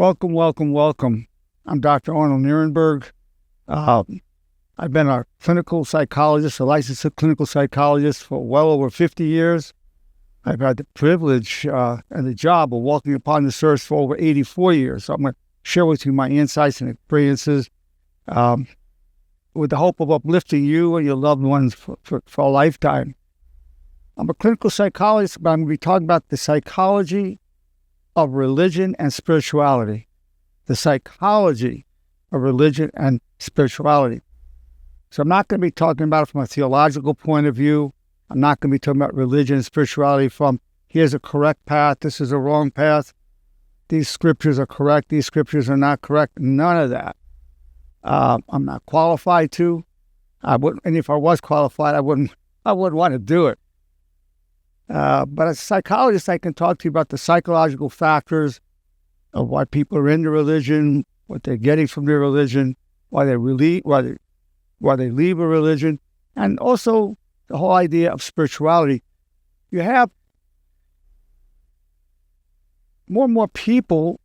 Welcome, welcome, welcome. I'm Dr. Arnold Nerenberg. I've been a clinical psychologist, a licensed clinical psychologist for well over 50 years. I've had the privilege and the job of walking upon this earth for over 84 years. So I'm going to share with you my insights and experiences with the hope of uplifting you and your loved ones for a lifetime. I'm a clinical psychologist, but I'm going to be talking about the psychology of religion and spirituality. The psychology of religion and spirituality. So I'm not going to be talking about it from a theological point of view. I'm not going to be talking about religion and spirituality from here's a correct path, this is a wrong path, these scriptures are correct, these scriptures are not correct. None of that. I'm not qualified to. And if I was qualified, I wouldn't want to do it. But as a psychologist, I can talk to you about the psychological factors of why people are into religion, what they're getting from their religion, why they leave a religion, and also the whole idea of spirituality. You have more and more people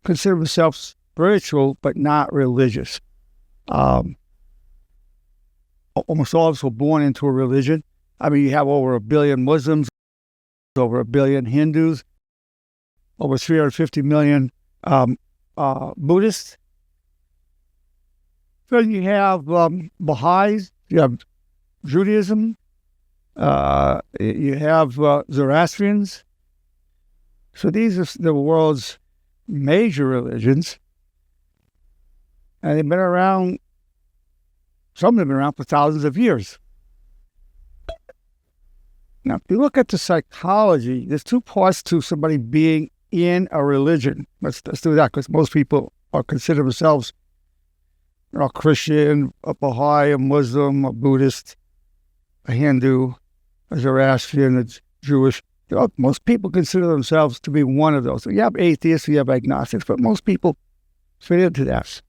consider themselves spiritual but not religious. Almost all of us were born into a religion. I mean, you have over 1 billion Muslims, over 1 billion Hindus, over 350 million Buddhists. Then you have Baha'is, you have Judaism, you have Zoroastrians. So these are the world's major religions. And they've been around, some of them have been around for thousands of years. Now, if you look at the psychology, there's two parts to somebody being in a religion. Let's do that, because most people consider themselves a Christian, a Baha'i, a Muslim, a Buddhist, a Hindu, a Zoroastrian, a Jewish. Most people consider themselves to be one of those. You have atheists, you have agnostics, but most people fit into that.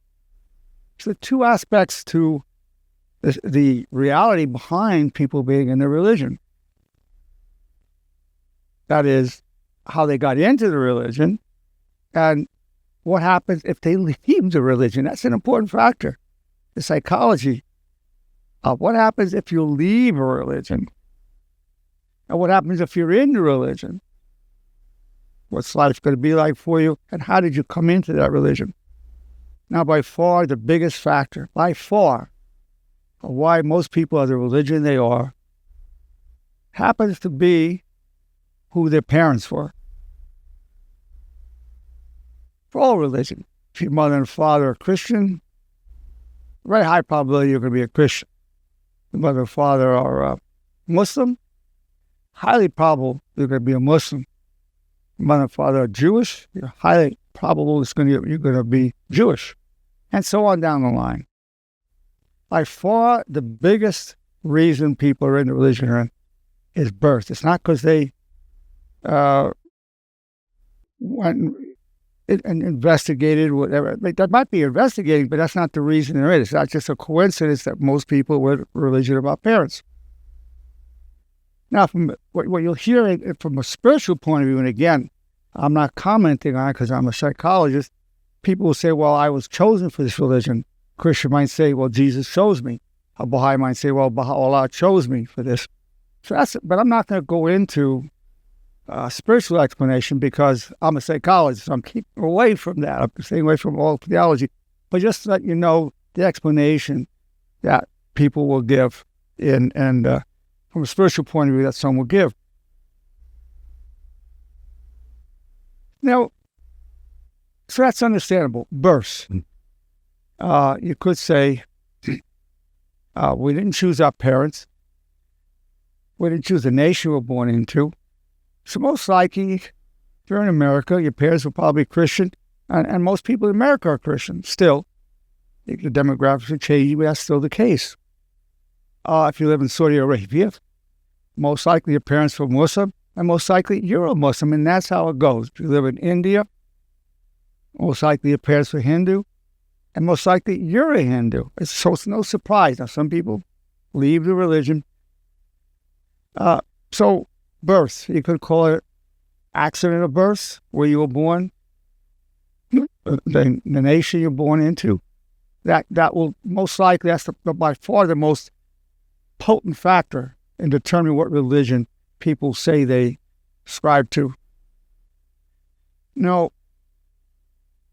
So two aspects to the reality behind people being in their religion. That is, how they got into the religion, and what happens if they leave the religion. That's an important factor. The psychology of what happens if you leave a religion, and what happens if you're in the religion. What's life going to be like for you, and how did you come into that religion? Now, by far, the biggest factor, by far, of why most people are the religion they are, happens to be who their parents were. For all religion, if your mother and father are Christian, very high probability you're going to be a Christian. If your mother and father are Muslim, highly probable you're going to be a Muslim. If your mother and father are Jewish, you're highly probable you're going to be Jewish, and so on down the line. By far, the biggest reason people are in the religion is birth. It's not because they went and investigated, whatever. That might be investigating, but that's not the reason they're in it. It's not just a coincidence that most people were religion about parents. Now, from what you'll hear from a spiritual point of view, and again, I'm not commenting on it because I'm a psychologist, people will say, well, I was chosen for this religion. A Christian might say, well, Jesus chose me. A Baha'i might say, well, Allah chose me for this. But I'm not going to go into spiritual explanation because I'm a psychologist. So I'm keeping away from that. I'm staying away from all theology. But just to let you know the explanation that people will give and from a spiritual point of view that some will give. Now, so that's understandable. Birth. You could say we didn't choose our parents. We didn't choose the nation we were born into. So most likely, if you're in America, your parents were probably Christian, and most people in America are Christian still. The demographics are changing, but that's still the case. If you live in Saudi Arabia, most likely your parents were Muslim, and most likely you're a Muslim, and that's how it goes. If you live in India, most likely your parents were Hindu, and most likely you're a Hindu. So it's no surprise. Now, some people leave the religion. So birth, you could call it accident of birth, where you were born. the nation you're born into. That will most likely, that's by far the most potent factor in determining what religion people say they ascribe to. Now,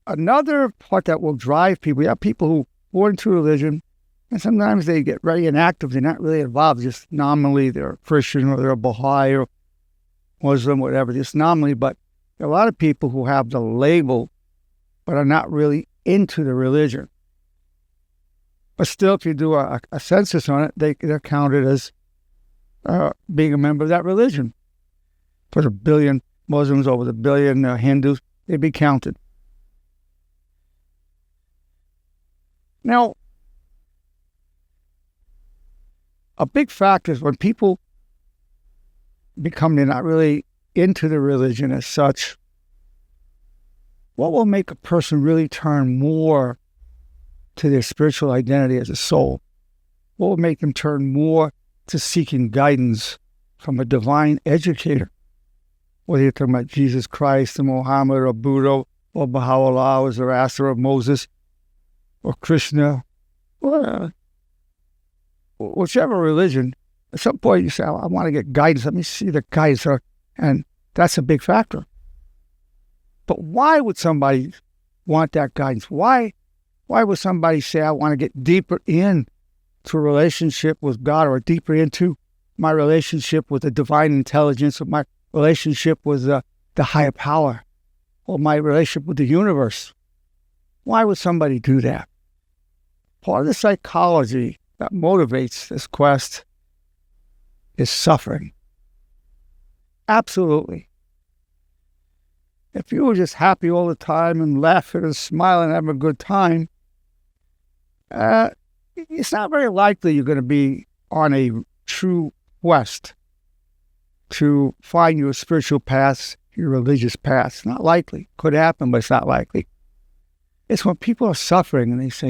another part that will drive people, you have people who born into religion, and sometimes they get very inactive. They're not really involved, just nominally. They're a Christian or they're a Baha'i or Muslim, whatever, just nominally. But there are a lot of people who have the label but are not really into the religion. But still, if you do a census on it, they're counted as being a member of that religion. For the billion Muslims, over the billion Hindus, they'd be counted. Now, a big factor is when people become, they're not really into the religion as such, what will make a person really turn more to their spiritual identity as a soul? What will make them turn more to seeking guidance from a divine educator? Whether you're talking about Jesus Christ or Muhammad or Buddha or Baha'u'llah or Zoroaster or Moses or Krishna, or whichever religion, at some point you say, I want to get guidance. Let me see the guidance. And that's a big factor. But why would somebody want that guidance? Why would somebody say, I want to get deeper into a relationship with God, or deeper into my relationship with the divine intelligence, or my relationship with the higher power, or my relationship with the universe? Why would somebody do that? Part of the psychology that motivates this quest is suffering. Absolutely. If you were just happy all the time and laughing and smiling and having a good time, it's not very likely you're going to be on a true quest to find your spiritual path, your religious path. It's not likely. Could happen, but it's not likely. It's when people are suffering and they say,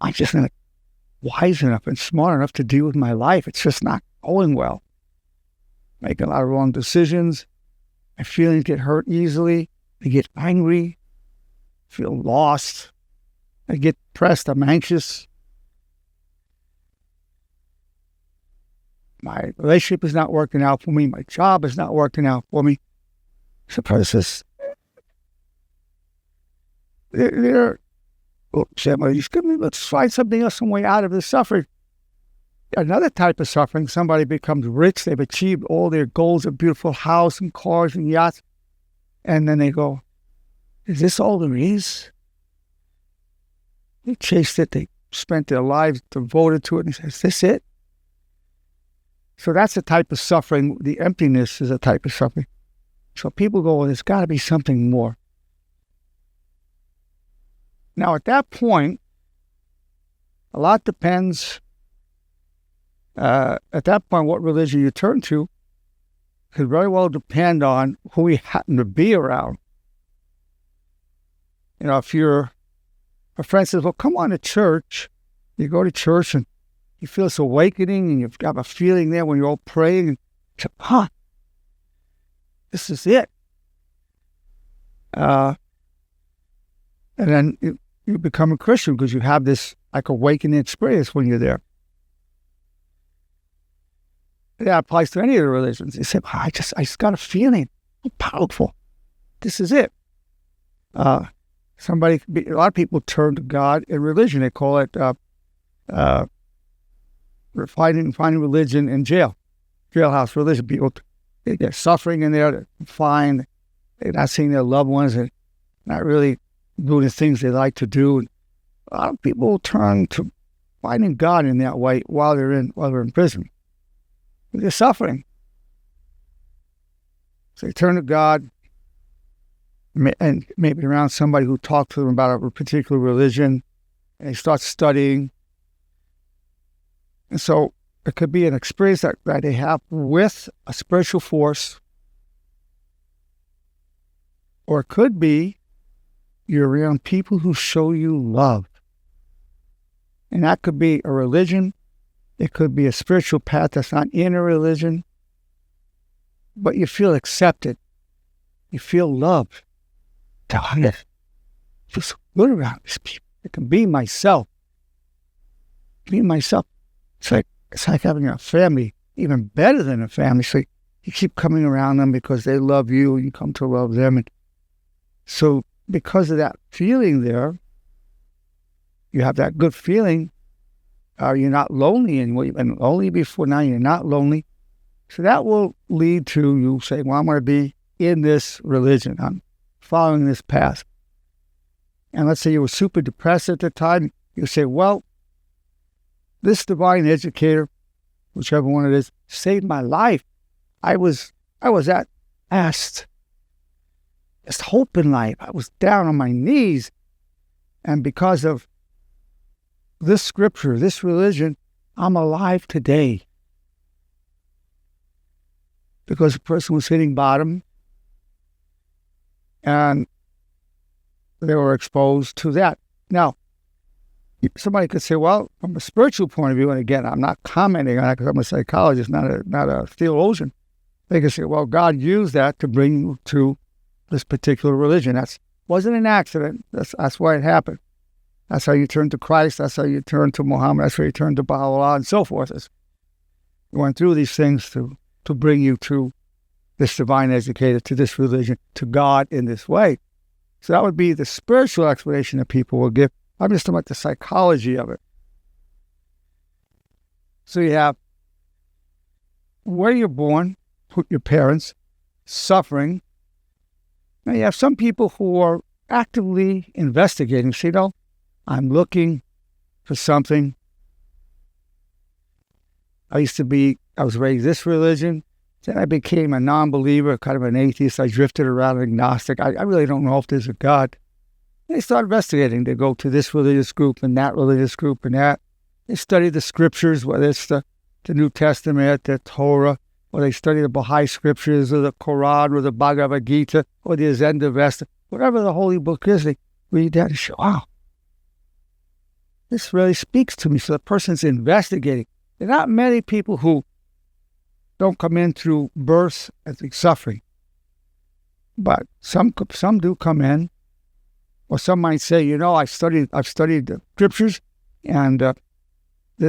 I'm just not wise enough and smart enough to deal with my life. It's just not going well. Making a lot of wrong decisions. My feelings get hurt easily. I get angry. Feel lost. I get depressed. I'm anxious. My relationship is not working out for me. My job is not working out for me. Suppose this. Let's find something else, some way out of this suffering. Another type of suffering, somebody becomes rich, they've achieved all their goals, a beautiful house and cars and yachts, and then they go, is this all there is? They chased it, they spent their lives devoted to it, and he says, is this it? So that's a type of suffering. The emptiness is a type of suffering. So people go, well, there's got to be something more. Now, at that point, a lot depends. At that point, what religion you turn to could very well depend on who you happen to be around. If a friend says, well, come on to church, you go to church and you feel this awakening and you've got a feeling there when you're all praying, and you say, this is it. And then you become a Christian because you have this awakening experience when you're there. That applies to any of the religions. They say, I just got a feeling. Powerful. This is it. A lot of people turn to God in religion. They call it finding religion in jailhouse religion. People, they're suffering in there. They're fine. They're not seeing their loved ones. They're not really doing the things they like to do. And a lot of people turn to finding God in that way while they're in prison. They're suffering. So they turn to God, and maybe around somebody who talked to them about a particular religion, and they start studying. And so it could be an experience that they have with a spiritual force, or it could be you're around people who show you love. And that could be a religion. It could be a spiritual path that's not in a religion, but you feel accepted. You feel love. I feel so good around these people. I can be myself. Being myself. It's like having a family, even better than a family. So you keep coming around them because they love you, and you come to love them. And so because of that feeling there, you have that good feeling. You're not lonely anymore. You've been lonely before, now you're not lonely. So that will lead to you saying, well, I'm going to be in this religion. I'm following this path. And let's say you were super depressed at the time. You say, well, this divine educator, whichever one it is, saved my life. I was at last. There's hope in life. I was down on my knees. And because of this scripture, this religion, I'm alive today. Because the person was hitting bottom and they were exposed to that. Now, somebody could say, well, from a spiritual point of view, and again, I'm not commenting on that because I'm a psychologist, not a theologian. They could say, well, God used that to bring you to this particular religion. That wasn't an accident. That's why it happened. That's how you turn to Christ. That's how you turn to Muhammad. That's how you turn to Baha'u'llah and so forth. You went through these things to bring you to this divine educator, to this religion, to God in this way. So that would be the spiritual explanation that people will give. I'm just talking about the psychology of it. So you have where you're born, your parents, suffering. Now you have some people who are actively investigating. So, I'm looking for something. I was raised this religion. Then I became a non-believer, kind of an atheist. I drifted around agnostic. I really don't know if there's a God. They start investigating. They go to this religious group and that religious group and that. They study the scriptures, whether it's the New Testament, the Torah, or they study the Baha'i scriptures, or the Quran, or the Bhagavad Gita, or the Zend-Avesta, whatever the holy book is. They read that and say, wow, this really speaks to me. So the person's investigating. There are not many people who don't come in through birth and through suffering. But some do come in. Or some might say, I've studied the scriptures, and that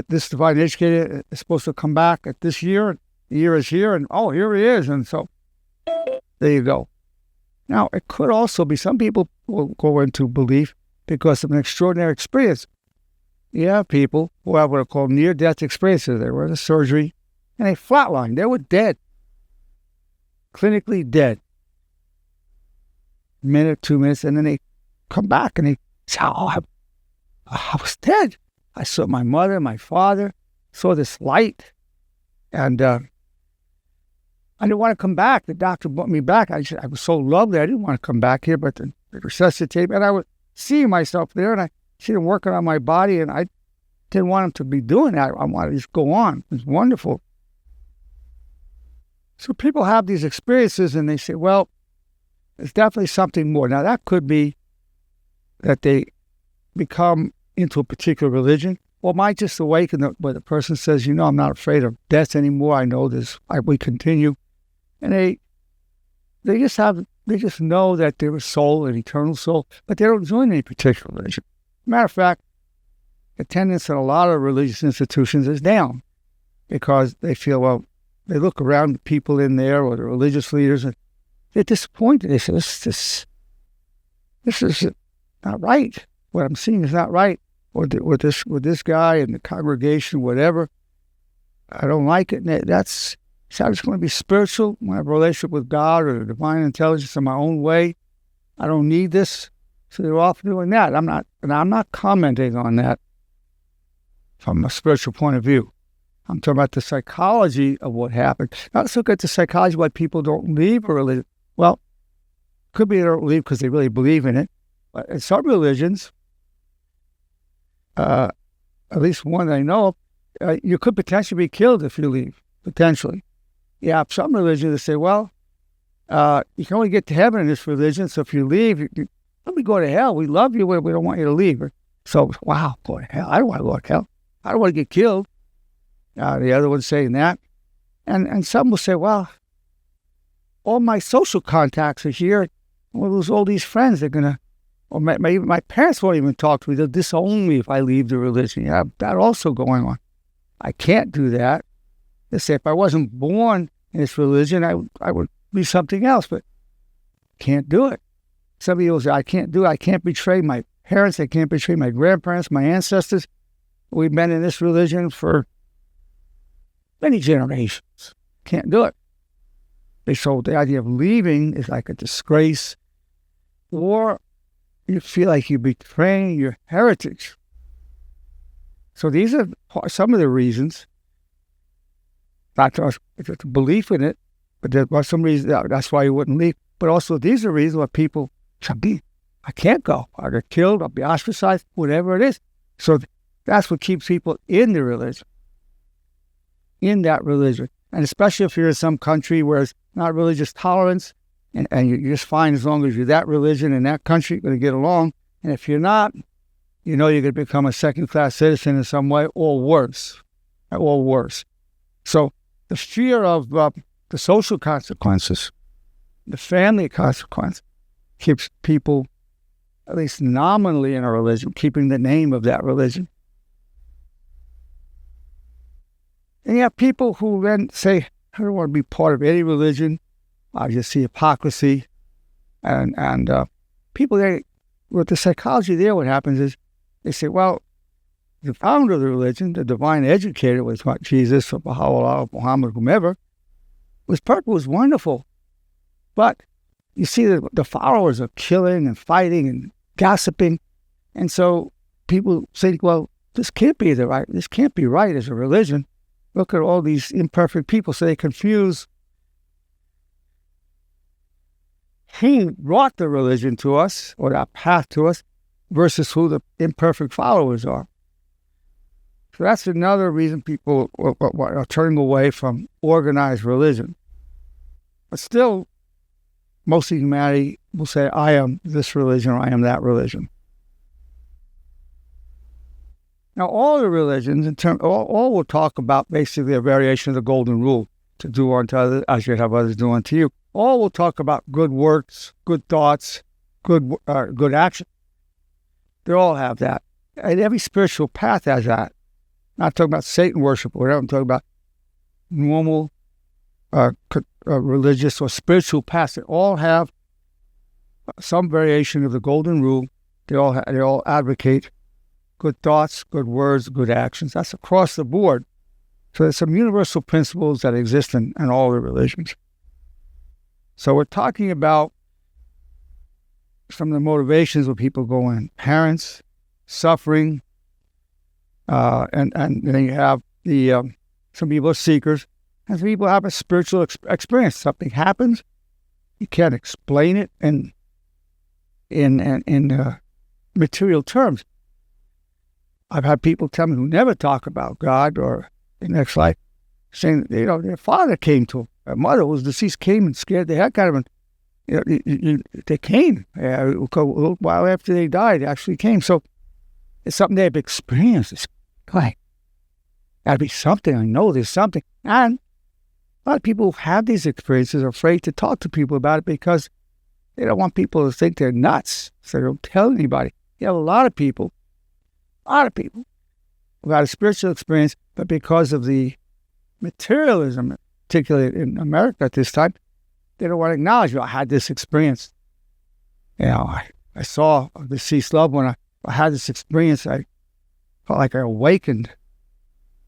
this divine educator is supposed to come back at this year. The year is here, and here he is. And so there you go. Now, it could also be some people will go into belief because of an extraordinary experience. You have people who have what are called near-death experiences. They were in a surgery, and they flatlined. They were dead, clinically dead. A minute, 2 minutes, and then they come back and they say, I was dead. I saw my mother, my father, saw this light, and I didn't want to come back. The doctor brought me back. I was so lovely. I didn't want to come back here, but they resuscitated me, and I was seeing myself there, and I see them working on my body, and I didn't want them to be doing that. I wanted to just go on. It was wonderful. So people have these experiences, and they say, well, there's definitely something more. Now, that could be that they become into a particular religion, or might just awaken where the person says, I'm not afraid of death anymore. I know this. We continue. And they just know that they're a soul, an eternal soul, but they don't join any particular religion. Matter of fact, attendance at a lot of religious institutions is down because they feel, they look around the people in there or the religious leaders and they're disappointed. They say, this is not right. What I'm seeing is not right. Or with this guy and the congregation, whatever. I don't like it. And that's how it's going to be spiritual. When I have a relationship with God or the divine intelligence in my own way, I don't need this. So they're off doing that. I'm not commenting on that from a spiritual point of view. I'm talking about the psychology of what happened. Now let's look at the psychology of why people don't leave a religion. Well, it could be they don't leave because they really believe in it. But in some religions, at least one I know of, you could potentially be killed if you leave, potentially. Yeah, some religions say, well, you can only get to heaven in this religion, so if you leave, let me go to hell. We love you, we don't want you to leave. So, wow, go to hell. I don't want to go to hell. I don't want to get killed. The other one's saying that. And some will say, well, all my social contacts are here. I'll lose all these friends. They're going to, or my parents won't even talk to me. They'll disown me if I leave the religion. You have that also going on. I can't do that. They say if I wasn't born in this religion, I would be something else, but can't do it. Some people say, I can't do it. I can't betray my parents. I can't betray my grandparents, my ancestors. We've been in this religion for many generations. Can't do it. So the idea of leaving is like a disgrace, or you feel like you're betraying your heritage. So these are some of the reasons, not to belief in it, but there was some reason that's why you wouldn't leave. But also these are reasons why people say, I can't go. I'll get killed, I'll be ostracized, whatever it is. So that's what keeps people in the religion, in that religion. And especially if you're in some country where it's not religious tolerance, and you're just fine as long as you're that religion in that country, you're going to get along. And if you're not, you know you're going to become a second-class citizen in some way, or worse. So the fear of the social consequences, the family consequence, keeps people, at least nominally in a religion, keeping the name of that religion. And you have people who then say, I don't want to be part of any religion. I just see hypocrisy. And people, with the psychology there, what happens is they say, well, the founder of the religion, the divine educator, was what Jesus or Baha'u'llah or Muhammad, whomever, was perfect, was wonderful. But you see that the followers are killing and fighting and gossiping. And so people say, well, this can't be right as a religion. Look at all these imperfect people. So they confuse who brought the religion to us, or that path to us, versus who the imperfect followers are. So that's another reason people are turning away from organized religion. But still, most of humanity will say, I am this religion, or I am that religion. Now, all the religions, all will talk about basically a variation of the golden rule, to do unto others as you have others do unto you. All will talk about good works, good thoughts, good action. They all have that. And every spiritual path has that. Not talking about Satan worship or whatever. I'm talking about normal religious or spiritual paths. They all have some variation of the golden rule. They all advocate good thoughts, good words, good actions. That's across the board. So there's some universal principles that exist in all the religions. So we're talking about some of the motivations where people go in. Parents, suffering, and then you have some people are seekers, and some people have a spiritual experience. Something happens, you can't explain it in material terms. I've had people tell me who never talk about God or the next life, saying their father came to them. Their mother who was deceased came and scared the heck out of them. They came. A little while after they died, they actually came. So it's something they've experienced. It's like, gotta be something. I know there's something. And a lot of people who have these experiences are afraid to talk to people about it because they don't want people to think they're nuts. So they don't tell anybody. You have a lot of people who had a spiritual experience, but because of the materialism, particularly in America at this time, they don't want to acknowledge, I had this experience. I saw a deceased loved one. I had this experience. I felt like I awakened.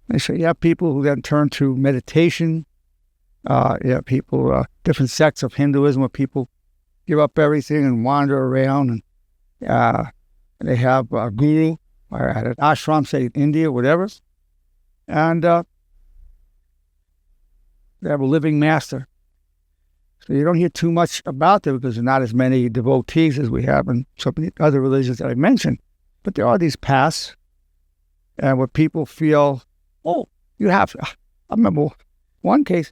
And so you have people who then turn to meditation. You have people, different sects of Hinduism where people give up everything and wander around. And they have a guru or at an ashram, say in India, whatever. And they have a living master. So you don't hear too much about them because there's not as many devotees as we have in some of the other religions that I mentioned. But there are these paths where people feel, you have to. I remember one case,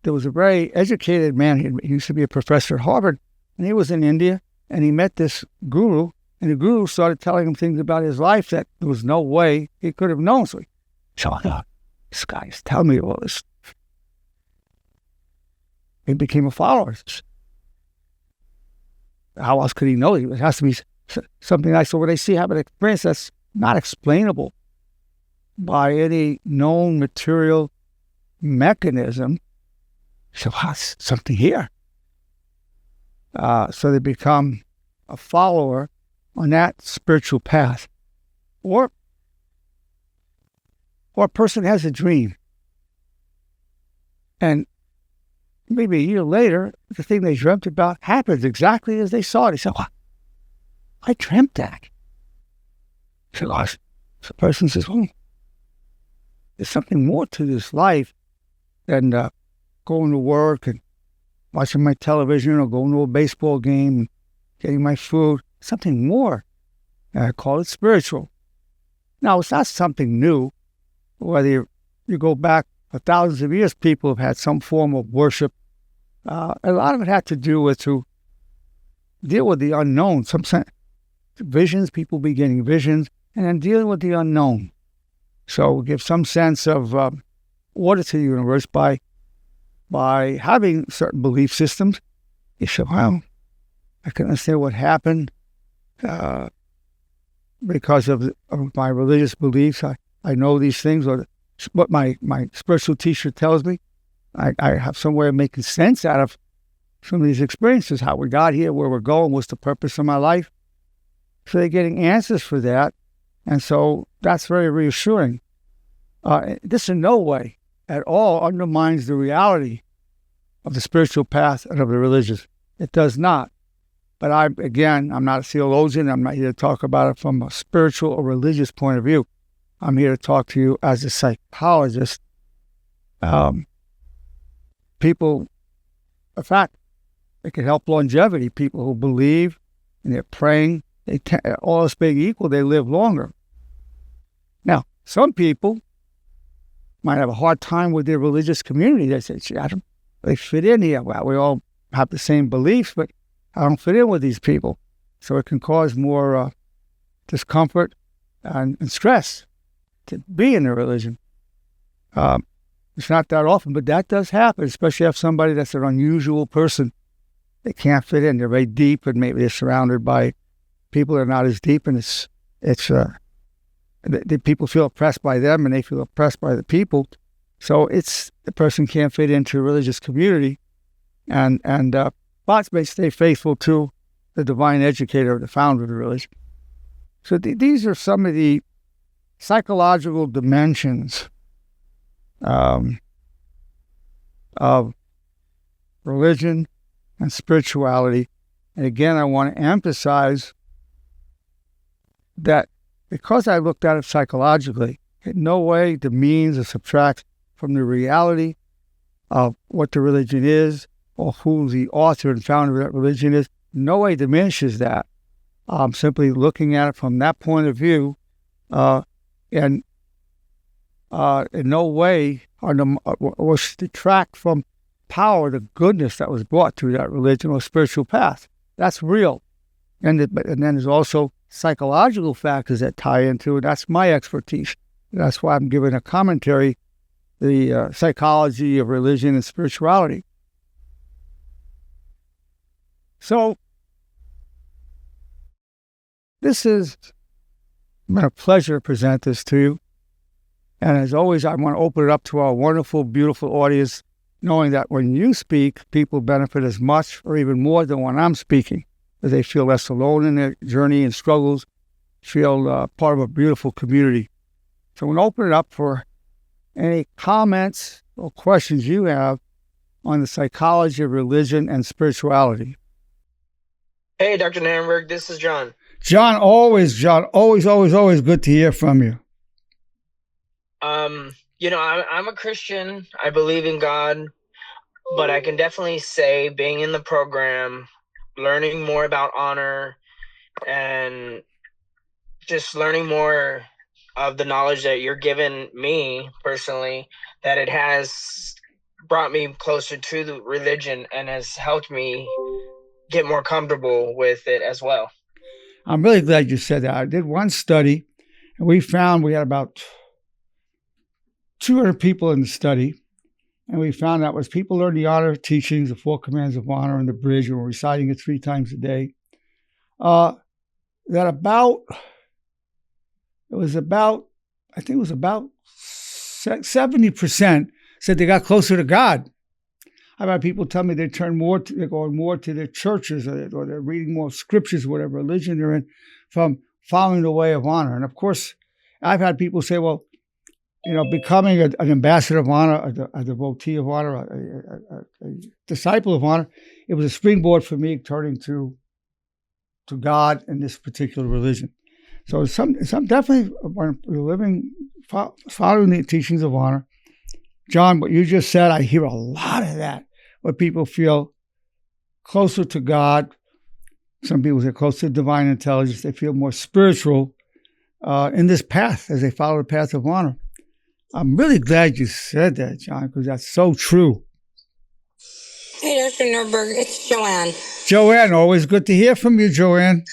there was a very educated man. He used to be a professor at Harvard, and he was in India, and he met this guru, and the guru started telling him things about his life that there was no way he could have known. So I thought, this guy is telling me all this. he became a follower. How else could he know? It has to be something like, so when they see have an experience that's not explainable by any known material mechanism, so what's something here? So they become a follower on that spiritual path. Or a person has a dream, and maybe a year later, the thing they dreamt about happens exactly as they saw it. They said, "Well, I dreamt that." So the person says, "Well, there's something more to this life than going to work and watching my television or going to a baseball game and getting my food. Something more. And I call it spiritual." Now, it's not something new. Whether you go back for thousands of years, people have had some form of worship. A lot of it had to do with to deal with the unknown. Some visions, people beginning visions, and then dealing with the unknown. So give some sense of order to the universe by having certain belief systems. You say, "Well, I can understand what happened because of my religious beliefs. I know these things, or what my spiritual teacher tells me. I have some way of making sense out of some of these experiences, how we got here, where we're going, what's the purpose of my life." So they're getting answers for that, and so that's very reassuring. This in no way at all undermines the reality of the spiritual path and of the religious. It does not. But I'm not a theologian. I'm not here to talk about it from a spiritual or religious point of view. I'm here to talk to you as a psychologist. People, in fact, it can help longevity. People who believe and they're praying, all else being equal, they live longer. Now, some people might have a hard time with their religious community. They say, "Gee, they fit in here. Well, we all have the same beliefs, but I don't fit in with these people." So it can cause more discomfort and stress to be in a religion. It's not that often, but that does happen, especially if somebody that's an unusual person. They can't fit in. They're very deep, and maybe they're surrounded by people that are not as deep, and the people feel oppressed by them, and they feel oppressed by the people. So the person can't fit into a religious community, and but may stay faithful to the divine educator, the founder of the religion. So these are some of the psychological dimensions of religion and spirituality. And again, I want to emphasize that because I looked at it psychologically, in no way demeans or subtracts from the reality of what the religion is or who the author and founder of that religion is. No way diminishes that. Simply looking at it from that point of view, and in no way was detract from power, the goodness that was brought to that religion or spiritual path. That's real. And then there's also psychological factors that tie into it. That's my expertise. That's why I'm giving a commentary, the psychology of religion and spirituality. So, this has been a pleasure to present this to you. And as always, I want to open it up to our wonderful, beautiful audience, knowing that when you speak, people benefit as much or even more than when I'm speaking, as they feel less alone in their journey and struggles, feel part of a beautiful community. So I'm going to open it up for any comments or questions you have on the psychology of religion and spirituality. Hey, Dr. Nerenberg, this is John. John, always good to hear from you. I'm a Christian. I believe in God, but I can definitely say being in the program, learning more about honor, and just learning more of the knowledge that you're giving me personally, that it has brought me closer to the religion and has helped me get more comfortable with it as well. I'm really glad you said that. I did one study, and we found we had about 200 people in the study, And we found out as people learn the honor teachings, the 4 commands of honor and the bridge, and we're reciting it 3 times a day, that it was about 70% said they got closer to God. I've had people tell me they're going more to their churches or they're reading more scriptures, whatever religion they're in, from following the way of honor. And of course, I've had people say, well, becoming an ambassador of honor, a devotee of honor, a disciple of honor, it was a springboard for me turning to God in this particular religion. So some definitely following the teachings of honor. John, what you just said, I hear a lot of that, where people feel closer to God. Some people say closer to divine intelligence. They feel more spiritual in this path as they follow the path of honor. I'm really glad you said that, John, because that's so true. Hey, Dr. Nerenberg, it's Joanne. Joanne, always good to hear from you, Joanne.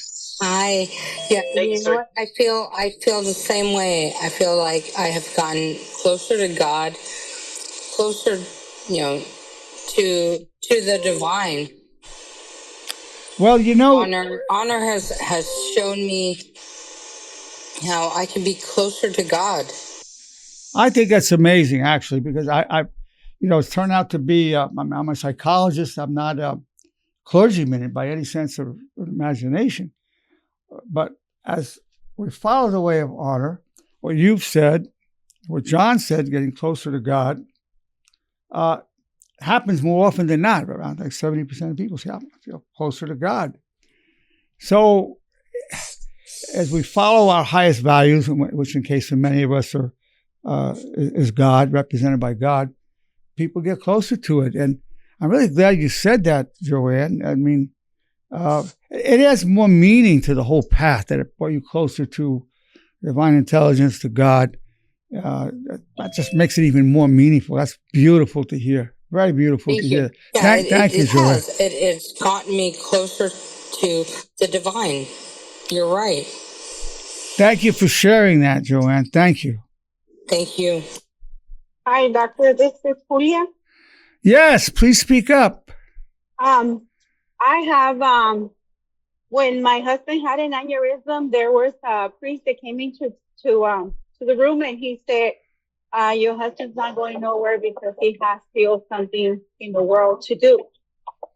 Hi. Yeah, you know what? I feel the same way. I feel like I have gotten closer to God, closer, to the divine. Well, honor has shown me how I can be closer to God. I think that's amazing, actually, because I it's turned out to be, I'm a psychologist. I'm not a clergyman by any sense of imagination. But as we follow the way of honor, what you've said, what John said, getting closer to God, happens more often than not. Around like 70% of people say, I feel closer to God. So as we follow our highest values, which in case for many of us is God, represented by God, people get closer to it. And I'm really glad you said that, Joanne. I mean, it has more meaning to the whole path, that it brought you closer to divine intelligence, to God. That just makes it even more meaningful. That's beautiful to hear. Very beautiful to hear. Yeah, Thank you, Joanne. It's gotten me closer to the divine. You're right. Thank you for sharing that, Joanne. Thank you. Thank you. Hi, Doctor. This is Julia. Yes, please speak up. I have, when my husband had an aneurysm, there was a priest that came into the room, and he said, your husband's not going nowhere because he has still something in the world to do.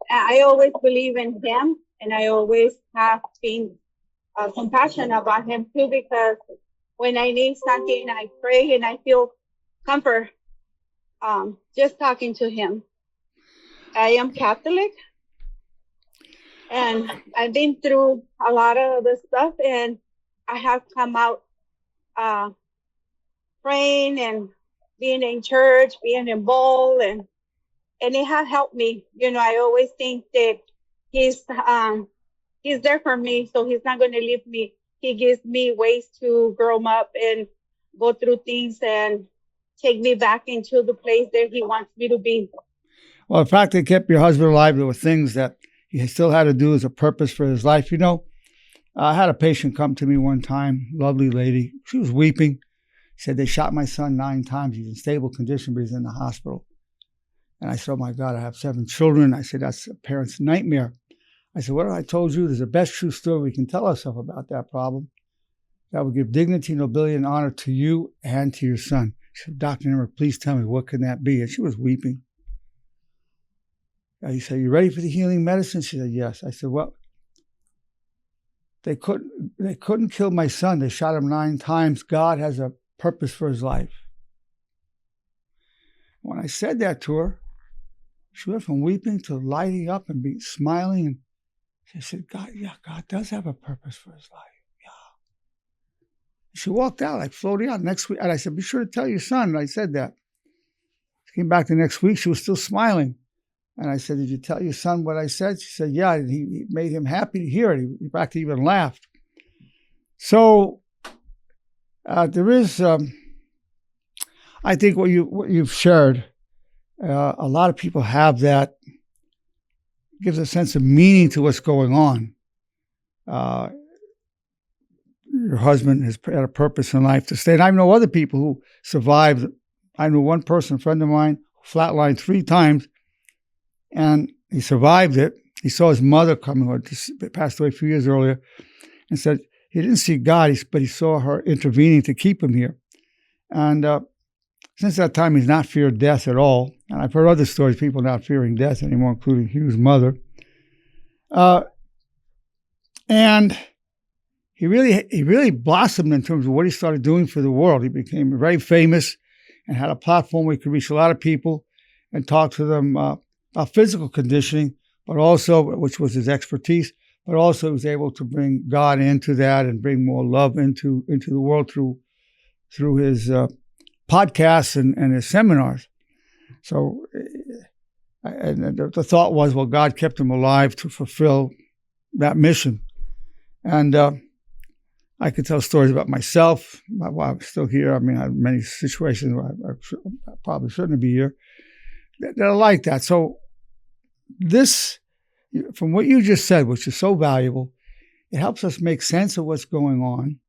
And I always believe in him, and I always have been compassionate about him too, because when I need something, I pray and I feel comfort just talking to him. I am Catholic, and I've been through a lot of the stuff, and I have come out praying and being in church, being involved, and it has helped me. I always think that he's there for me, so he's not going to leave me. He gives me ways to grow up and go through things and take me back into the place that he wants me to be. Well, the fact that kept your husband alive, there were things that he still had to do as a purpose for his life. I had a patient come to me one time, lovely lady. She was weeping. She said, they shot my son 9 times. He's in stable condition, but he's in the hospital. And I said, oh my God, I have 7 children. I said, that's a parent's nightmare. I said, what if I told you there's the best true story we can tell ourselves about that problem that will give dignity, nobility, and honor to you and to your son? She said, Dr. Nerenberg, please tell me, what can that be? And she was weeping. He said, you ready for the healing medicine? She said, yes. I said, well, they couldn't kill my son. They shot him 9 times. God has a purpose for his life. When I said that to her, she went from weeping to lighting up and smiling. And she said, God does have a purpose for his life. Yeah. She walked out, like floating out next week. And I said, be sure to tell your son. And I said that. She came back the next week. She was still smiling. And I said, did you tell your son what I said? She said, yeah. And he made him happy to hear it. He practically even laughed. So there is, I think what you've shared, a lot of people have that, gives a sense of meaning to what's going on. Your husband has had a purpose in life to stay. And I know other people who survived. I know one person, a friend of mine, flatlined 3 times, and he survived it. He saw his mother coming, who had passed away a few years earlier, and said he didn't see God, but he saw her intervening to keep him here. And since that time, he's not feared death at all. And I've heard other stories, people not fearing death anymore, including Hugh's mother. And he really blossomed in terms of what he started doing for the world. He became very famous and had a platform where he could reach a lot of people and talk to them about physical conditioning, but also, which was his expertise, but also he was able to bring God into that and bring more love into the world through his podcasts and his seminars. So and the thought was, well, God kept him alive to fulfill that mission. And I could tell stories about myself, about why I'm still here. I mean, I had many situations where I probably shouldn't be here that are like that. So this, from what you just said, which is so valuable, it helps us make sense of what's going on.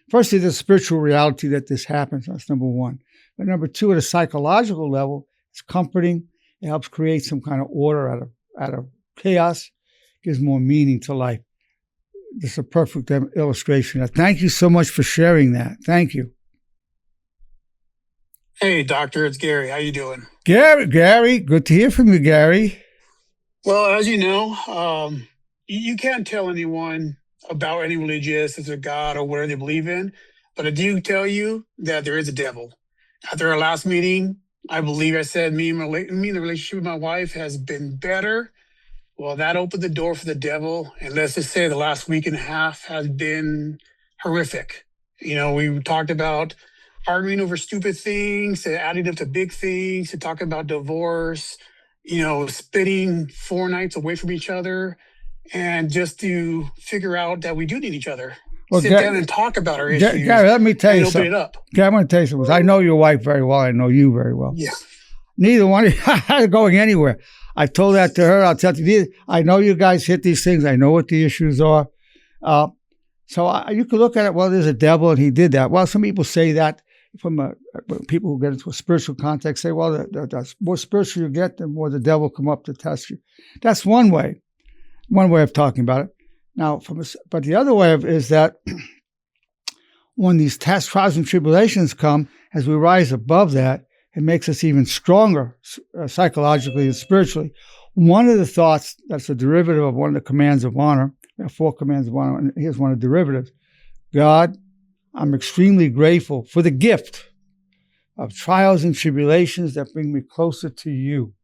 Firstly, the spiritual reality that this happens. That's number one. But number two, at a psychological level, it's comforting. It helps create some kind of order out of chaos. Gives more meaning to life. This is a perfect illustration. Thank you so much for sharing that. Thank you. Hey, doctor, it's Gary. How you doing? Gary, good to hear from you, Gary. Well, as you know, you can't tell anyone about any religious, if a God or whatever they believe in, but I do tell you that there is a devil. After our last meeting, I believe I said me and the relationship with my wife has been better. Well, that opened the door for the devil. And let's just say the last week and a half has been horrific. You know, we talked about arguing over stupid things, to adding up to big things, to talk about divorce, you know, spending 4 nights away from each other, and just to figure out that we do need each other. Well, sit down and talk about our issues. Gary, let me tell you something. Open it up. Gary, I'm going to tell you something. I know your wife very well. I know you very well. Yeah. Neither one of you are going anywhere. I told that to her. I'll tell you. I know you guys hit these things. I know what the issues are. So you could look at it, well, there's a devil and he did that. Well, some people say that from people who get into a spiritual context say, well, the more spiritual you get, the more the devil come up to test you. That's one way of talking about it. Now, but the other way is that when these tests, trials, and tribulations come, as we rise above that, it makes us even stronger psychologically and spiritually. One of the thoughts that's a derivative of one of the commands of honor, there are 4 commands of honor, and here's one of the derivatives. God, I'm extremely grateful for the gift of trials and tribulations that bring me closer to you.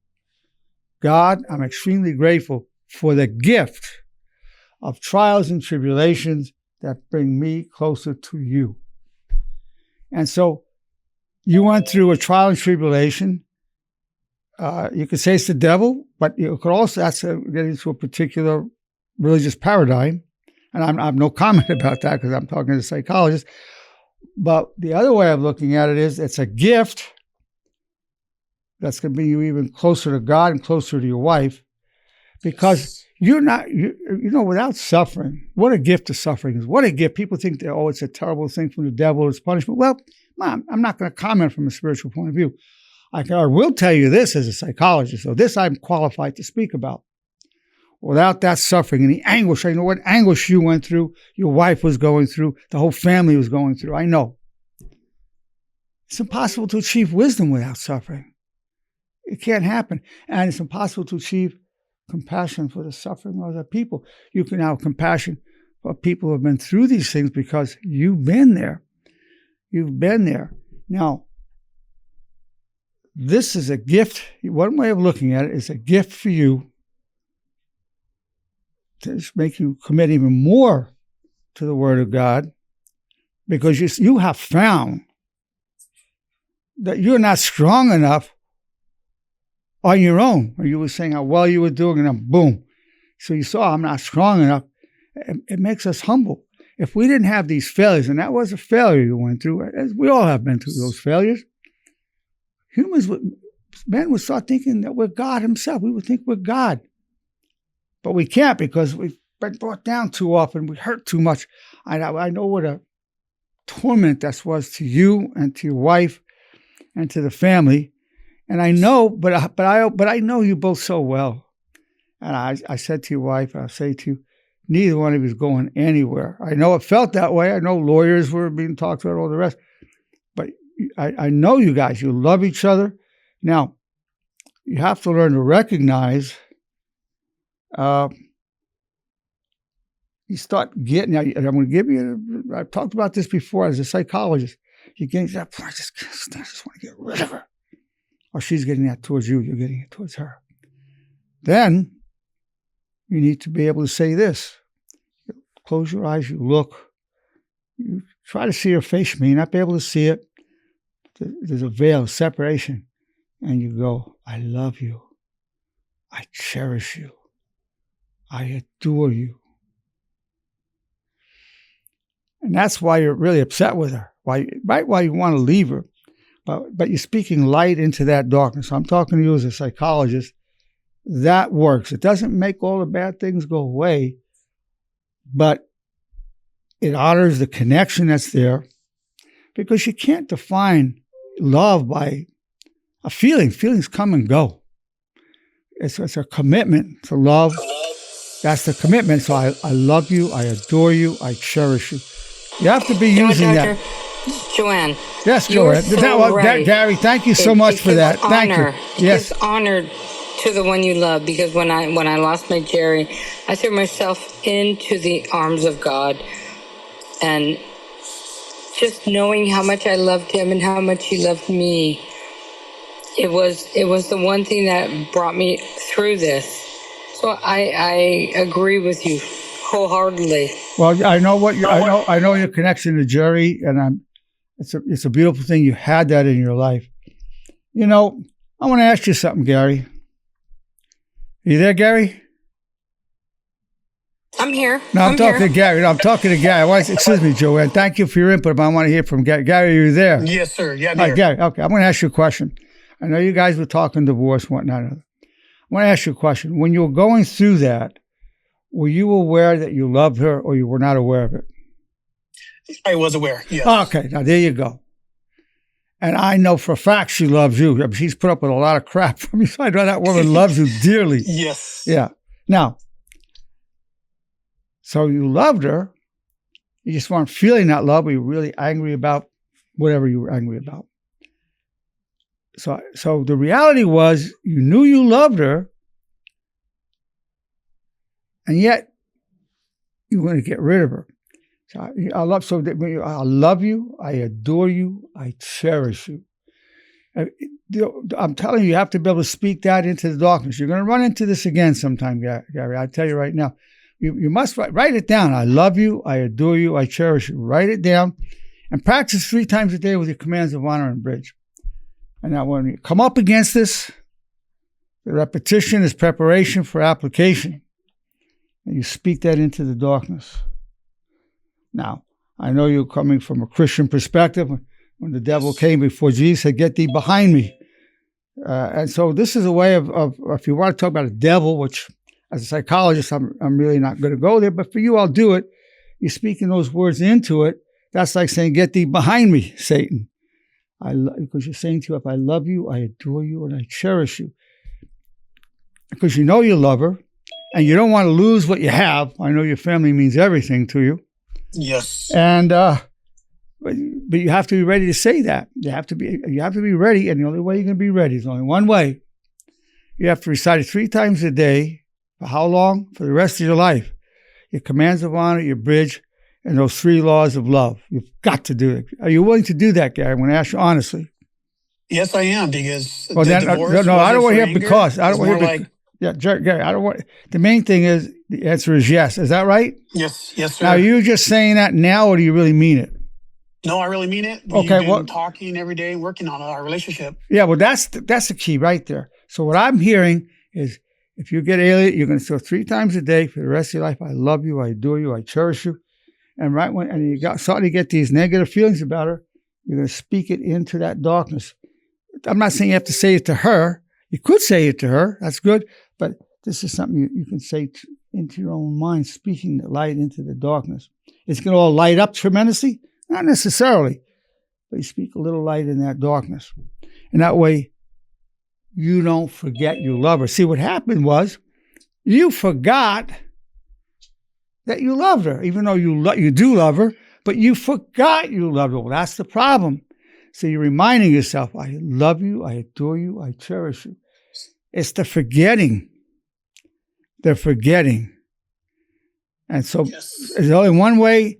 God, I'm extremely grateful for the gift of trials and tribulations that bring me closer to you. And so you went through a trial and tribulation. You could say it's the devil, but you could also get into a particular religious paradigm. And I have no comment about that because I'm talking to a psychologist. But the other way of looking at it is it's a gift that's going to bring you even closer to God and closer to your wife, because you're not, without suffering, what a gift of suffering is. What a gift. People think that, it's a terrible thing from the devil, it's punishment. Well, Mom, I'm not going to comment from a spiritual point of view. I will tell you this as a psychologist, so this I'm qualified to speak about. Without that suffering and the anguish, I know what anguish you went through, your wife was going through, the whole family was going through. I know. It's impossible to achieve wisdom without suffering. It can't happen. And it's impossible to achieve compassion for the suffering of other people. You can have compassion for people who have been through these things because you've been there. You've been there. Now, this is a gift. One way of looking at it is a gift for you to make you commit even more to the Word of God, because you have found that you're not strong enough on your own. Or you were saying how well you were doing, and then boom. So you saw I'm not strong enough. It makes us humble. If we didn't have these failures, and that was a failure you went through, as we all have been through those failures, men would start thinking that we're God himself. We would think we're God. But we can't, because we've been brought down too often. We hurt too much. I know what a torment that was to you and to your wife and to the family. And I know, but I know you both so well. And I said to your wife, I'll say to you, neither one of you is going anywhere. I know it felt that way. I know lawyers were being talked about, all the rest. But I know you guys, you love each other. Now, you have to learn to recognize, you start getting, now, I'm going to give you, I've talked about this before as a psychologist. You're getting to that point, I just want to get rid of her. Or she's getting that towards you, you're getting it towards her. Then, you need to be able to say this. Close your eyes, you look. You try to see her face. You may not be able to see it. There's a veil of separation. And you go, I love you. I cherish you. I adore you. And that's why you're really upset with her. Why you want to leave her. But you're speaking light into that darkness. I'm talking to you as a psychologist. That works. It doesn't make all the bad things go away, but it honors the connection that's there, because you can't define love by a feeling. Feelings come and go. It's a commitment to love. That's the commitment. So I love you. I adore you. I cherish you. You have to be using that. Joanne. Yes, Joanne. So right. Gary, thank you so much for that. Thank you. Yes. It's honored to the one you love, because when I lost my Jerry, I threw myself into the arms of God, and just knowing how much I loved him and how much he loved me, it was the one thing that brought me through this. So I agree with you wholeheartedly. Well, I know I know your connection to Jerry, and it's a beautiful thing you had that in your life. You know, I want to ask you something, Gary. Are you there, Gary? I'm here. No, I'm talking to Gary. No, I'm talking to Gary. Excuse me, Joanne. Thank you for your input, but I want to hear from Gary. Gary, are you there? Yes, sir. Yeah, All right, Gary. Okay, I'm going to ask you a question. I know you guys were talking divorce and whatnot. I want to ask you a question. When you were going through that, were you aware that you loved her, or you were not aware of it? I was aware, yes. Okay, now there you go. And I know for a fact she loves you. I mean, she's put up with a lot of crap from you. So I know that woman loves you dearly. Yes. Yeah. Now, so you loved her. You just weren't feeling that love. You were really angry about whatever you were angry about. So the reality was, you knew you loved her, and yet you were going to get rid of her. I love you, I adore you, I cherish you. I'm telling you, you have to be able to speak that into the darkness. You're going to run into this again sometime, Gary. I tell you right now. You must write it down. I love you, I adore you, I cherish you. Write it down and practice 3 times a day with your commands of honor and bridge. And now when you come up against this, the repetition is preparation for application. And you speak that into the darkness. Now, I know you're coming from a Christian perspective. When the devil came before Jesus, said, "Get thee behind me." And so this is a way of if you want to talk about a devil, which as a psychologist, I'm really not going to go there, but for you, I'll do it. You're speaking those words into it. That's like saying, "Get thee behind me, Satan." Because you're saying to you, if I love you, I adore you, and I cherish you. Because you know you love her, and you don't want to lose what you have. I know your family means everything to you. Yes. And but you have to be ready to say that. You have to be ready, and the only way you're going to be ready is only one way. You have to recite it 3 times a day. For how long? For the rest of your life. Your commands of honor, your bridge, and those 3 laws of love. You've got to do it. Are you willing to do that, Gary? I'm going to ask you honestly. Yes, I am, because I don't want to hear because. I don't want to hear Yeah, Gary, I don't want. The main thing is the answer is yes. Is that right? Yes, sir. Now, are you just saying that now, or do you really mean it? No, I really mean it. We've been talking every day, working on our relationship. Yeah, well, that's the key right there. So what I'm hearing is, if you get Elliot, you're going to say 3 times a day for the rest of your life, I love you, I adore you, I cherish you. And you starting to get these negative feelings about her, you're going to speak it into that darkness. I'm not saying you have to say it to her. You could say it to her. That's good. But this is something you can say into your own mind, speaking the light into the darkness. It's going to all light up tremendously? Not necessarily. But you speak a little light in that darkness. And that way, you don't forget you love her. See, what happened was you forgot that you loved her, even though you do love her, but you forgot you loved her. Well, that's the problem. So you're reminding yourself, I love you, I adore you, I cherish you. It's the forgetting. They're forgetting. And so there's only one way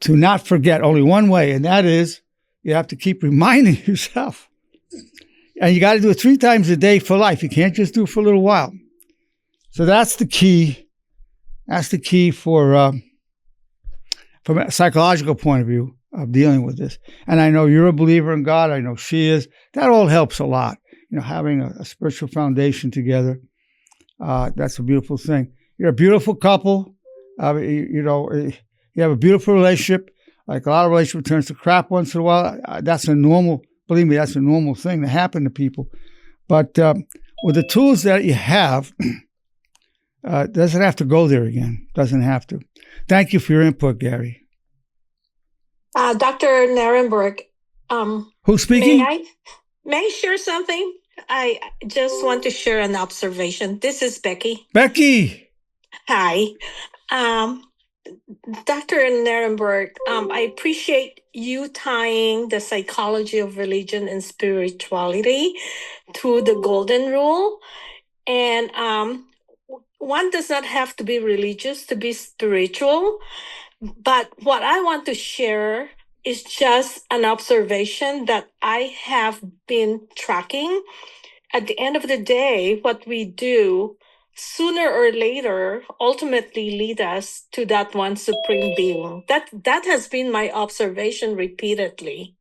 to not forget, only one way, and that is you have to keep reminding yourself. And you got to do it 3 times a day for life. You can't just do it for a little while. So that's the key. That's the key from a psychological point of view of dealing with this. And I know you're a believer in God. I know she is. That all helps a lot. Having a spiritual foundation together. That's a beautiful thing. You're a beautiful couple. You have a beautiful relationship. Like a lot of relationship turns to crap once in a while. That's a normal, believe me, that's a normal thing to happen to people. But with the tools that you have, doesn't have to go there again. Doesn't have to. Thank you for your input, Gary. Dr. Nerenberg. Who's speaking? May I share something? I just want to share an observation. This is Becky. Becky. Hi. Dr. Nerenberg, I appreciate you tying the psychology of religion and spirituality to the golden rule. And one does not have to be religious to be spiritual. But what I want to share is just an observation that I have been tracking. At the end of the day, what we do sooner or later ultimately lead us to that one supreme being. That has been my observation repeatedly.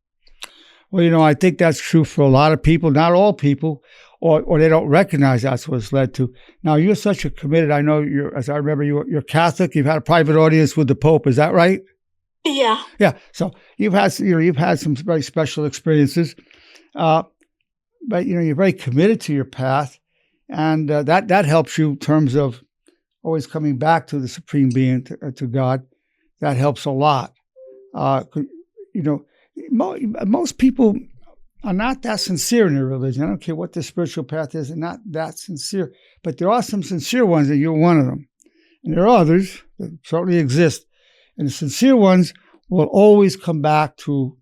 Well, I think that's true for a lot of people, not all people, or they don't recognize that's what it's led to. Now, you're such a committed, I know as I remember, you're Catholic. You've had a private audience with the Pope. Is that right? Yeah. Yeah. So you've had some very special experiences, but you're very committed to your path, and that helps you in terms of always coming back to the supreme being, to God. That helps a lot. Most people are not that sincere in their religion. I don't care what the spiritual path is, they're not that sincere. But there are some sincere ones, and you're one of them. And there are others that certainly exist. And the sincere ones will always come back to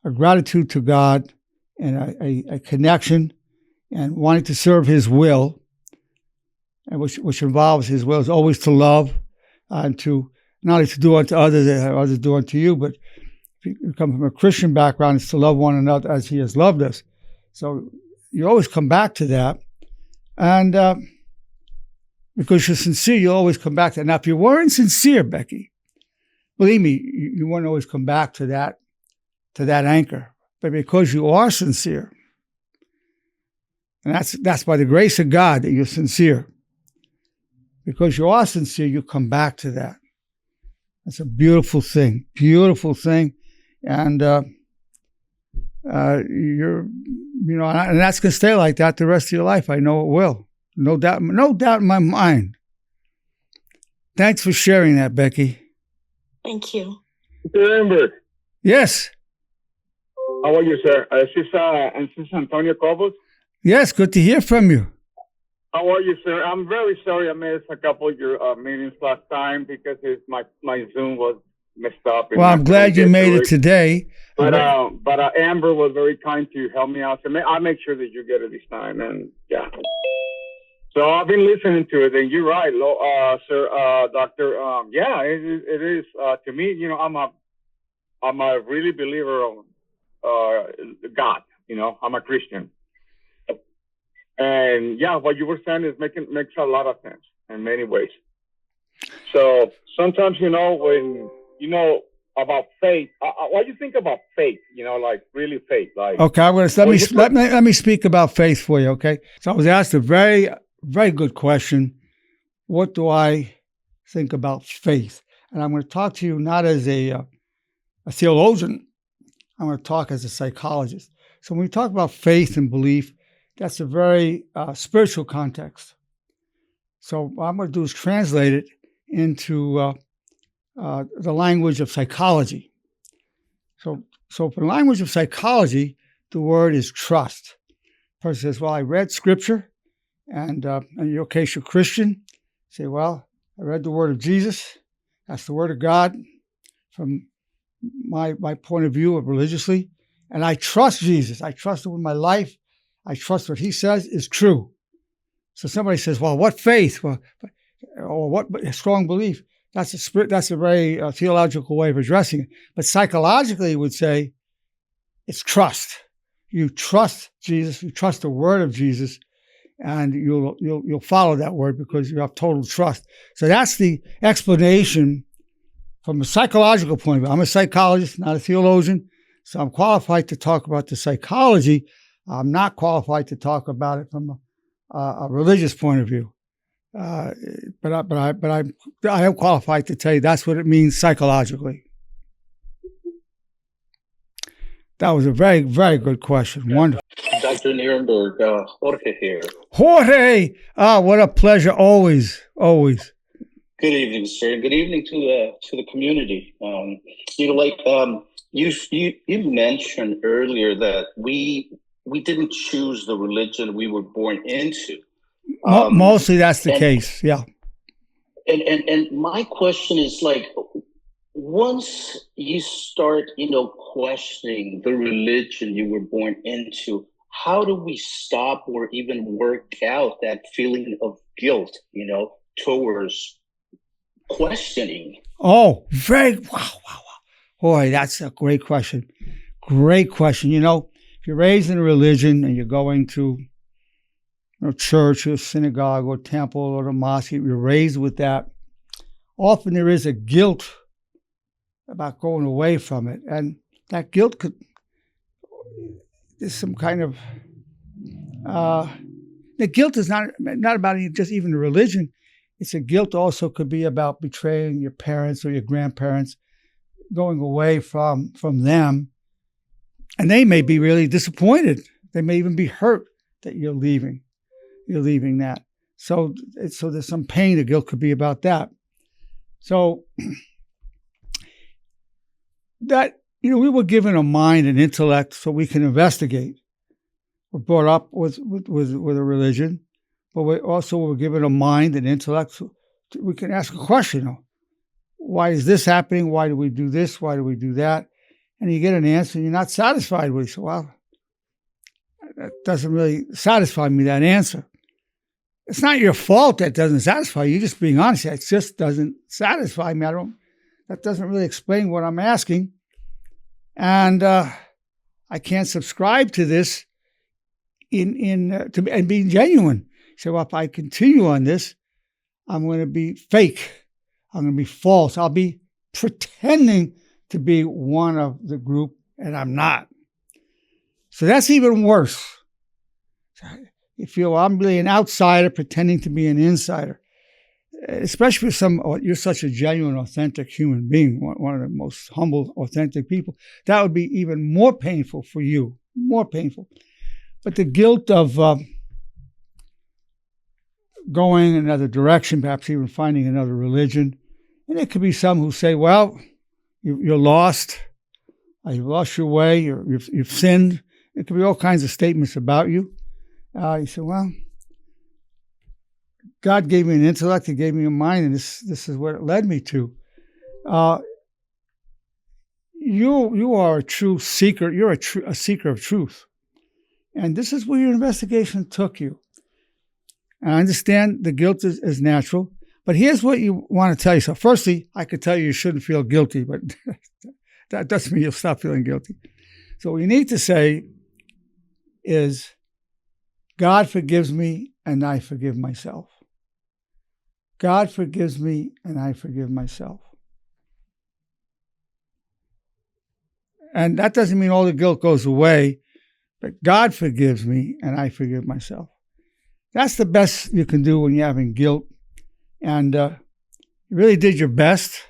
a gratitude to God and a connection and wanting to serve His will, and which involves His will is always to love and to not only to do unto others as others do unto you, but if you come from a Christian background, it's to love one another as He has loved us. So you always come back to that. And because you're sincere, you'll always come back to that. Now, if you weren't sincere, Becky, believe me, you won't always come back to that anchor. But because you are sincere, and that's by the grace of God that you're sincere. Because you are sincere, you come back to that. That's a beautiful thing, and and that's going to stay like that the rest of your life. I know it will, no doubt in my mind. Thanks for sharing that, Becky. Thank you. Nerenberg. Yes. How are you, sir? This is Antonio Cobos. Yes, good to hear from you. How are you, sir? I'm very sorry I missed a couple of your meetings last time because my Zoom was messed up. Well, I'm glad you made it today. But Amber was very kind to help me out. So I'll make sure that you get it this time. And yeah. So I've been listening to it, and you're right, sir, Doctor. Yeah, it is. To me, I'm a really believer of God. I'm a Christian. And yeah, what you were saying makes a lot of sense in many ways. So sometimes, when about faith, what do you think about faith? Like really faith. Like okay, let me speak about faith for you. Okay, so I was asked a very, very good question. What do I think about faith? And I'm going to talk to you not as a theologian. I'm going to talk as a psychologist. So when we talk about faith and belief, that's a very spiritual context. So what I'm going to do is translate it into the language of psychology. So for the language of psychology, the word is trust. person says, well, I read scripture, and in your case, you're Christian. Say, well, I read the word of Jesus. That's the word of God from my point of view of religiously. And I trust Jesus. I trust him with my life. I trust what he says is true. So somebody says, well, what faith? Well, or what strong belief? That's a very theological way of addressing it. But psychologically, you would say it's trust. You trust Jesus. You trust the word of Jesus, and you'll follow that word because you have total trust. So that's the explanation from a psychological point of view. I'm a psychologist, not a theologian, so I'm qualified to talk about the psychology. I'm not qualified to talk about it from a religious point of view. But I am qualified to tell you that's what it means psychologically. That was a very, very good question. Wonderful. Dr. Nerenberg, Jorge here. Jorge! What a pleasure. Always, always. Good evening, sir. Good evening to the community. You mentioned earlier that we didn't choose the religion we were born into. Mostly that's the case, yeah. And my question is, like, once you start, questioning the religion you were born into, how do we stop or even work out that feeling of guilt, towards questioning? Oh, wow. Boy, that's a great question. Great question. If you're raised in a religion and you're going to church or synagogue or temple or the mosque, you're raised with that, often there is a guilt about going away from it. And that guilt is some kind of, the guilt is not about just even the religion. It's a guilt also could be about betraying your parents or your grandparents, going away from them. And they may be really disappointed. They may even be hurt that you're leaving. You're leaving that. So there's some pain. The guilt could be about that. So that, we were given a mind and intellect so we can investigate. We're brought up with a religion, but we also were given a mind and intellect so we can ask a question. Why is this happening? Why do we do this? Why do we do that? And you get an answer and you're not satisfied with it. So, well, that doesn't really satisfy me, that answer. It's not your fault that doesn't satisfy you. You're just being honest. It just doesn't satisfy me. That doesn't really explain what I'm asking. And I can't subscribe to this and being genuine. So if I continue on this, I'm going to be fake. I'm going to be false. I'll be pretending to be one of the group, and I'm not. So that's even worse. You feel I'm really an outsider pretending to be an insider, especially for you're such a genuine, authentic human being, one of the most humble, authentic people. That would be even more painful for you, more painful. But the guilt of going another direction, perhaps even finding another religion, and there could be some who say, well, you're lost, you've lost your way, you've sinned. It could be all kinds of statements about you. You say, well, God gave me an intellect, He gave me a mind, and this is what it led me to. You are a true seeker. You're a seeker of truth. And this is where your investigation took you. And I understand the guilt is natural, but here's what you want to tell yourself. Firstly, I could tell you shouldn't feel guilty, but that doesn't mean you'll stop feeling guilty. So what you need to say is, God forgives me and I forgive myself. God forgives me and I forgive myself. And that doesn't mean all the guilt goes away, but God forgives me and I forgive myself. That's the best you can do when you're having guilt. And you really did your best.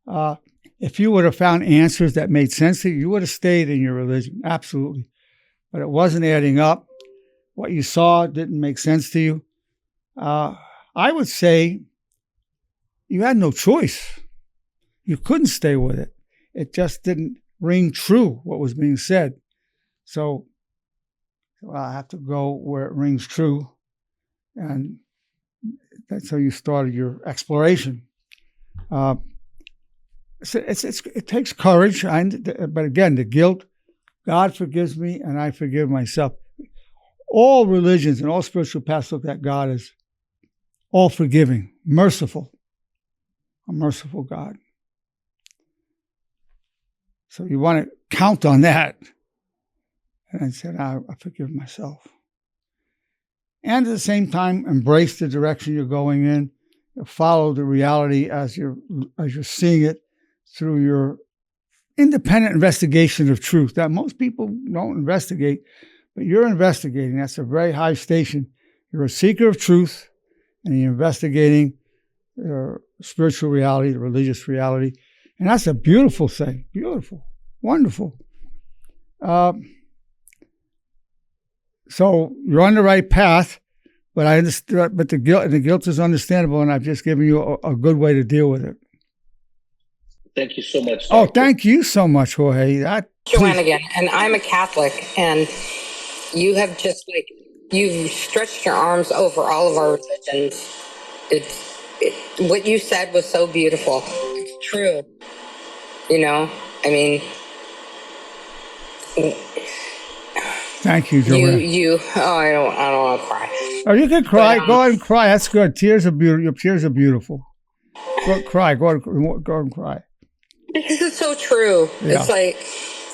If you would have found answers that made sense to you, you would have stayed in your religion, absolutely. But it wasn't adding up. What you saw didn't make sense to you. I would say you had no choice. You couldn't stay with it. It just didn't ring true, what was being said. So Well, I have to go where it rings true. And that's how you started your exploration. It takes courage. But again, the guilt, God forgives me and I forgive myself. All religions and all spiritual paths look at God as all forgiving, merciful, a merciful God. So you want to count on that. And I said, I forgive myself. And at the same time, embrace the direction you're going in. Follow the reality as you're seeing it through your independent investigation of truth. That most people don't investigate, but you're investigating. That's a very high station. You're a seeker of truth, and you're investigating spiritual reality, the religious reality. And that's a beautiful thing. Beautiful. Wonderful. So you're on the right path, but I understand. But the guilt is understandable, and I've just given you a good way to deal with it. Thank you so much. Oh, thank you so much, Jorge. Joanne again, and I'm a Catholic, and you have just you've stretched your arms over all of our religions. What you said was so beautiful. It's true. I mean. Thank you, Joanne. I don't want to cry. Oh, you can cry. Go ahead and cry. That's good. Tears are beautiful. Your tears are beautiful. Go cry. Go and cry. This is so true. Yeah. It's like,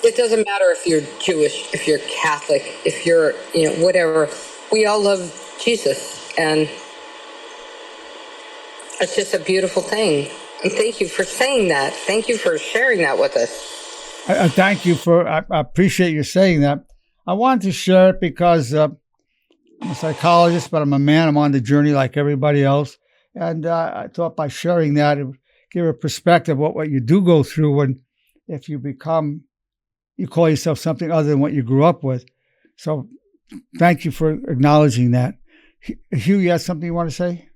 it doesn't matter if you're Jewish, if you're Catholic, if you're, whatever. We all love Jesus. And it's just a beautiful thing. And thank you for saying that. Thank you for sharing that with us. Thank you I appreciate you saying that. I wanted to share it because I'm a psychologist, but I'm a man. I'm on the journey like everybody else. And I thought by sharing that, it would give a perspective of what you do go through if you call yourself something other than what you grew up with. So thank you for acknowledging that. Hugh, you have something you want to say?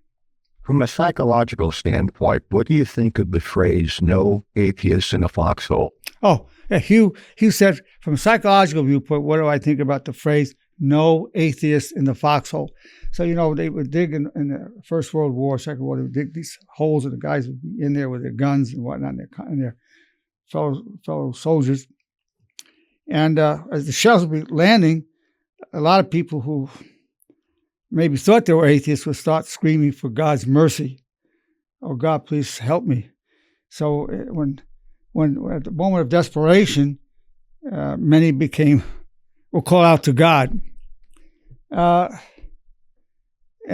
From a psychological standpoint, what do you think of the phrase, no atheists in a foxhole? Oh, yeah, Hugh said, from a psychological viewpoint, what do I think about the phrase, no atheists in the foxhole? So, they would dig in the First World War, Second World War, they would dig these holes, and the guys would be in there with their guns and whatnot, and their fellow soldiers. And as the shells would be landing, a lot of people who maybe thought they were atheists would start screaming for God's mercy. Oh, God, please help me. So when at the moment of desperation, many will call out to God. And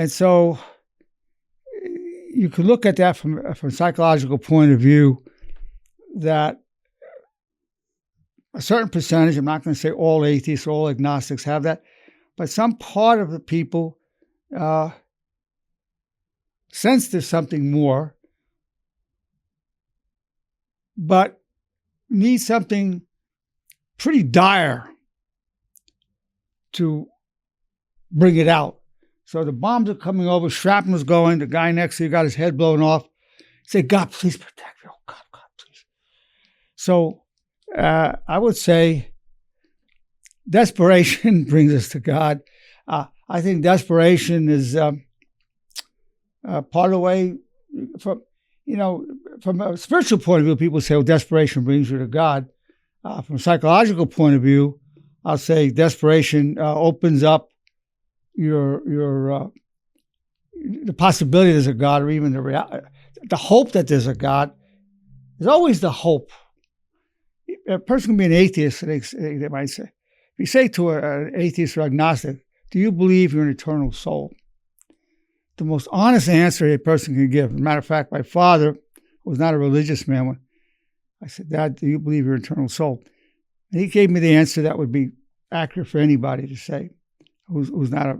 so you can look at that from a psychological point of view, that a certain percentage, I'm not going to say all atheists, all agnostics have that, but some part of the people sense there's something more, but need something pretty dire to bring it out. So the bombs are coming over, shrapnel's going, the guy next to you got his head blown off. Say, God, please protect me. Oh, God, please. So I would say desperation brings us to God. I think desperation is part of the way, from a spiritual point of view, people say, well, desperation brings you to God. From a psychological point of view, I'll say desperation opens up the possibility there's a God, or even the hope that there's a God. There's always the hope. A person can be an atheist, they might say. If you say to an atheist or agnostic, do you believe you're an eternal soul? The most honest answer a person can give. As a matter of fact, my father was not a religious man. I said, Dad, do you believe you're an eternal soul? And he gave me the answer that would be accurate for anybody to say who's not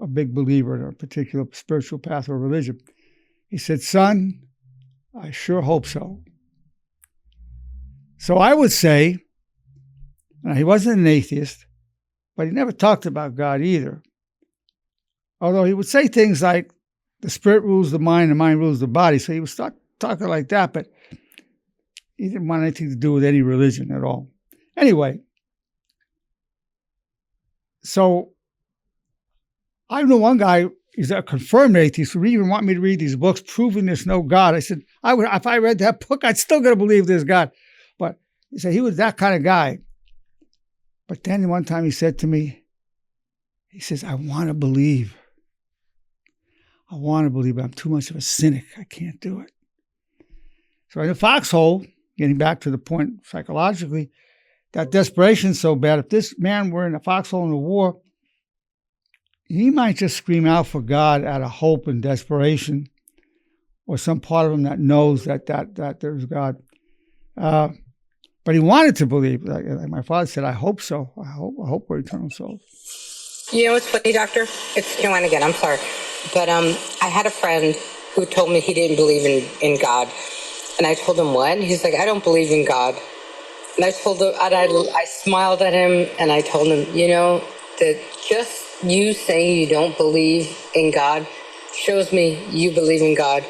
a big believer in a particular spiritual path or religion. He said, son, I sure hope so. So I would say, now he wasn't an atheist, but he never talked about God either. Although he would say things like, the spirit rules the mind rules the body. So he would start talking like that, but he didn't want anything to do with any religion at all. Anyway, So I know one guy, he's a confirmed atheist, who even want me to read these books proving there's no God. I said, if I read that book, I'd still got to believe there's God. But he said he was that kind of guy. But then one time he said to me, he says, I want to believe. I want to believe, but I'm too much of a cynic. I can't do it. So in the foxhole, getting back to the point psychologically, that desperation's so bad. If this man were in a foxhole in a war, he might just scream out for God out of hope and desperation, or some part of him that knows that there's God. But he wanted to believe. Like my father said, I hope so. I hope we're eternal souls. You know what's funny, Doctor? It's Joanne again. I'm sorry. But I had a friend who told me he didn't believe in God. And I told him, what? He's like, I don't believe in God. And I told him, I smiled at him and I told him, that just you saying you don't believe in God shows me you believe in God.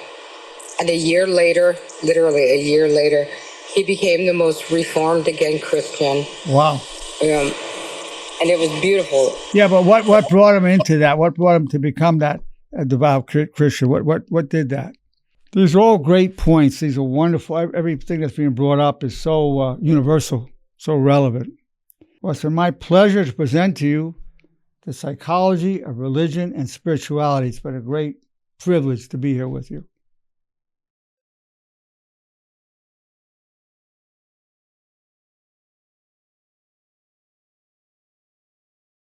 And a year later, literally a year later, he became the most reformed again Christian. Wow. And it was beautiful. Yeah, but what brought him into that? What brought him to become that devout Christian? What did that? These are all great points. These are wonderful. Everything that's being brought up is so universal, so relevant. Well, it's my pleasure to present to you the psychology of religion and spirituality. It's been a great privilege to be here with you.